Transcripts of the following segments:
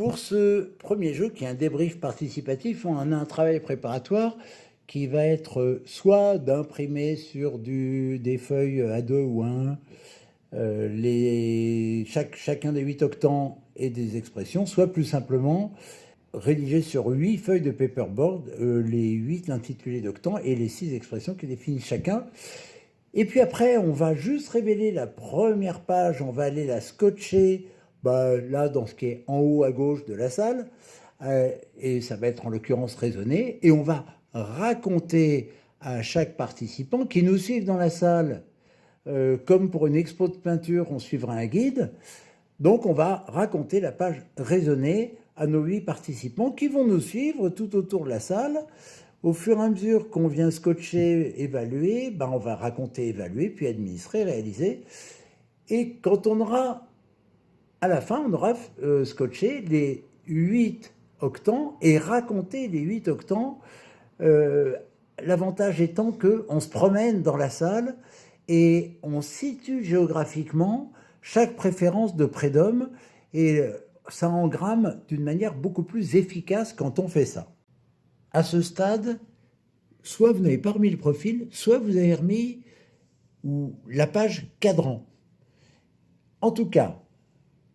Pour ce premier jeu, qui est un débrief participatif, on a un travail préparatoire qui va être soit d'imprimer sur des feuilles A2 ou A1 chacun des 8 octants et des expressions, soit plus simplement rédiger sur 8 feuilles de paperboard les 8 intitulés d'octants et les 6 expressions qui définissent chacun. Et puis après, on va juste révéler la première page, on va aller la scotcher là dans ce qui est en haut à gauche de la salle, et ça va être en l'occurrence raisonné, et on va raconter à chaque participant qui nous suivent dans la salle, comme pour une expo de peinture, on suivra un guide. Donc on va raconter la page raisonnée à nos 8 participants qui vont nous suivre tout autour de la salle. Au fur et à mesure qu'on vient scotcher, évaluer, on va raconter, évaluer, puis administrer, réaliser. Et quand on aura, à la fin, on aura scotché les 8 octants et raconté les 8 octants. L'avantage étant qu'on se promène dans la salle et on situe géographiquement chaque préférence de prédome, et ça engramme d'une manière beaucoup plus efficace quand on fait ça. À ce stade, soit vous n'avez pas remis le profil, soit vous avez remis la page cadran. En tout cas,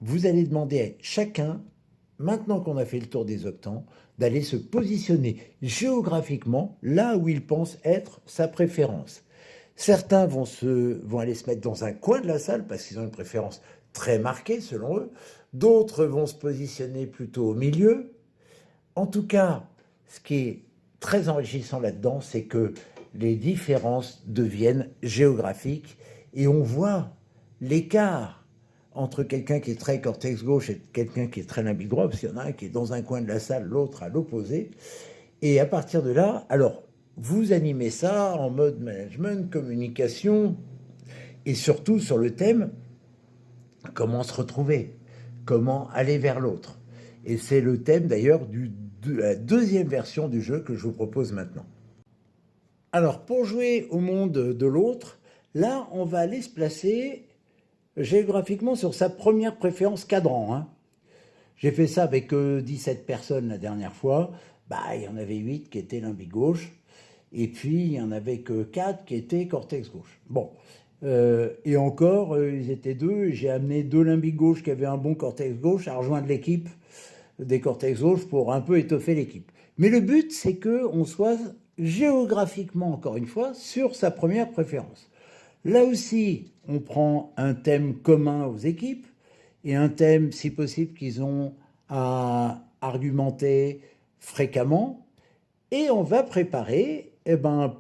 vous allez demander à chacun, maintenant qu'on a fait le tour des octants, d'aller se positionner géographiquement là où il pense être sa préférence. Certains vont aller se mettre dans un coin de la salle parce qu'ils ont une préférence très marquée selon eux. D'autres vont se positionner plutôt au milieu. En tout cas, ce qui est très enrichissant là-dedans, c'est que les différences deviennent géographiques et on voit l'écart entre quelqu'un qui est très cortex gauche et quelqu'un qui est très limbique droit, parce qu'il y en a un qui est dans un coin de la salle, l'autre à l'opposé. Et à partir de là, alors, vous animez ça en mode management, communication, et surtout sur le thème comment se retrouver, comment aller vers l'autre. Et c'est le thème d'ailleurs de la deuxième version du jeu que je vous propose maintenant. Alors, pour jouer au monde de l'autre, là, on va aller se placer géographiquement sur sa première préférence cadran. J'ai fait ça avec 17 personnes la dernière fois. Il y en avait 8 qui étaient limbique gauche. Et puis, il n'y en avait que 4 qui étaient cortex gauche. Bon. Et encore, ils étaient 2. J'ai amené 2 limbiques gauche qui avaient un bon cortex gauche à rejoindre l'équipe des cortex gauche pour un peu étoffer l'équipe. Mais le but, c'est qu'on soit géographiquement, encore une fois, sur sa première préférence. Là aussi, on prend un thème commun aux équipes et un thème, si possible, qu'ils ont à argumenter fréquemment. Et on va préparer,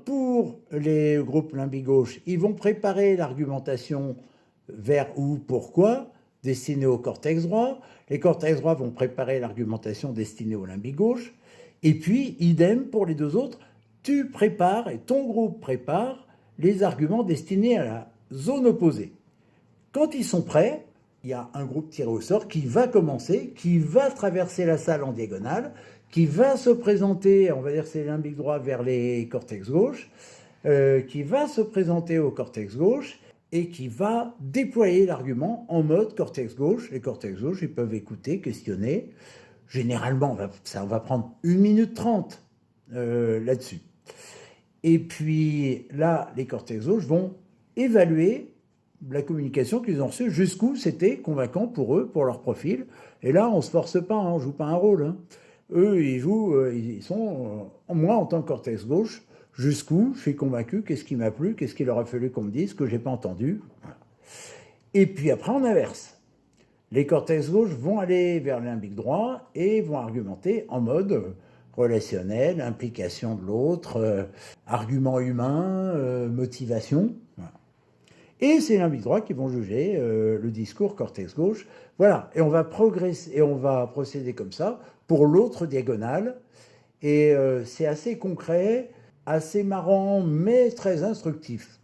pour les groupes limbique gauche, ils vont préparer l'argumentation vers où, pourquoi, destinée au cortex droit. Les cortex droits vont préparer l'argumentation destinée au limbique gauche. Et puis, idem pour les 2 autres, tu prépares et ton groupe prépare les arguments destinés à la zone opposée. Quand ils sont prêts, il y a un groupe tiré au sort qui va commencer, qui va traverser la salle en diagonale, qui va se présenter, on va dire c'est limbique droit vers les cortex gauche, qui va se présenter au cortex gauche et qui va déployer l'argument en mode cortex gauche. Les cortex gauche, ils peuvent écouter, questionner. Généralement, ça va prendre 1 minute 30 là-dessus. Et puis là, les cortex gauche vont évaluer la communication qu'ils ont reçue, jusqu'où c'était convaincant pour eux, pour leur profil. Et là, on ne se force pas, on ne joue pas un rôle. Eux, ils jouent, ils sont, moi en tant que cortex gauche, jusqu'où je suis convaincu, qu'est-ce qui m'a plu, qu'est-ce qu'il aurait fallu qu'on me dise, que j'ai pas entendu. Voilà. Et puis après, on inverse. Les cortex gauche vont aller vers le limbique droit et vont argumenter en mode relationnel, implication de l'autre, argument humain, motivation. Voilà. Et c'est limbique droit qui vont juger le discours cortex gauche. Voilà, et on va progresser et on va procéder comme ça pour l'autre diagonale. Et c'est assez concret, assez marrant, mais très instructif.